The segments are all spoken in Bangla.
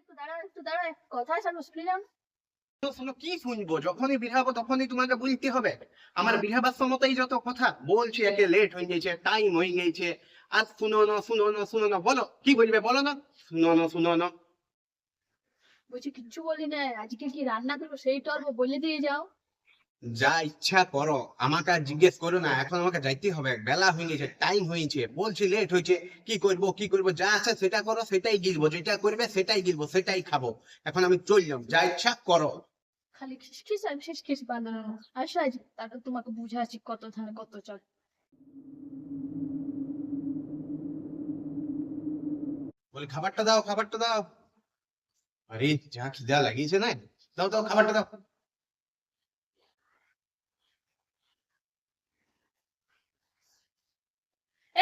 একটু দাঁড়া, কথাই শুনলাম। শোনো, কি শুনবো? যখনই বের হবো তখনই তোমাকে বলতে হবে। আমার বেরহাবার সময়তেই যত কথা বলছি, একে লেট হয়ে গেছে, টাইম হয়ে গেছে, আর শুনো না শুনো না শুনো না, বলো কি বলবে, বলো না, শুনো না শুনো না। বলছি কিচ্ছু বলি না, আজকে কি রান্না করবো সেই তো অল্প বলে দিয়ে যাও। যা ইচ্ছা করো, আমাকে আর জিজ্ঞেস করো না। এখন আমাকে যাইতে হবে, বেলা হয়ে গেছে, টাইম হয়েছে, বলছি লেট হয়েছে। কি করব কি করব, যা আছে সেটা করো, সেটাই গিলবো, যেটা করবে সেটাই গিলবো, সেটাই খাবো। এখন আমি চললাম, যা ইচ্ছা করো। খালি খিসখিস আর খিসখিস বানানো। আসো আজ তারপর তোমাকে বুঝাচ্ছি কত ধানে কত চাল। বলি খাবারটা দাও, খাবারটা দাও। আরে যা খিদা লাগিয়েছে না, দাও দাও খাবারটা দাও।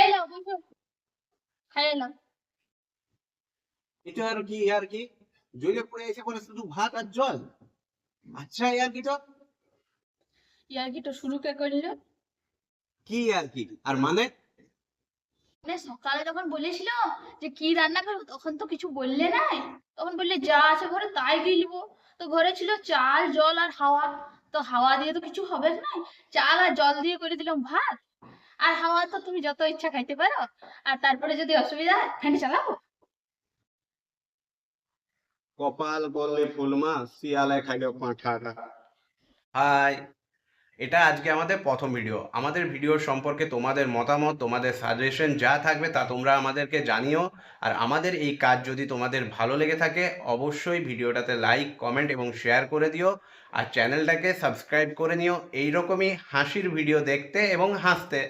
এই নাও বসো, খাই এলাম। এটা আর কি, আর কি জ্বলে পড়ে এসে বলে শুধু ভাত আর জল। আচ্ছা, আর কি তো, ইয়ার কি তো শুরু কে করলো? কি আর কি, আর মানে? মানে সকালে যখন বলেছিল যে কি রান্না করবো তখন তো কিছু বললে নাই। তখন বললে যা আছে ঘরে তাই গিলবো। তো ঘরে ছিল চাল জল আর হাওয়া। তো হাওয়া দিয়ে তো কিছু হবে না, চাল আর জল দিয়ে করে দিলাম ভাত। আর হাওয়া তো তুমি যত ইচ্ছা খাইতে পারো। আর তারপরে যদি অসুবিধা হয় ফ্যান চালাবো। কপাল বলে ফুলমা, শিয়ালে খাইলো পাঁঠাটা। হাই, এটা আজকে আমাদের প্রথম ভিডিও। আমাদের ভিডিওর সম্পর্কে তোমাদের মতামত, তোমাদের সাজেশন যা থাকবে তা তোমরা আমাদেরকে জানিও। আর আমাদের এই কাজ যদি তোমাদের ভালো লেগে থাকে, অবশ্যই ভিডিওটাতে লাইক কমেন্ট এবং শেয়ার করে দিও। আর চ্যানেলটাকে সাবস্ক্রাইব করে নিও এইরকমই হাসির ভিডিও দেখতে এবং হাসতে।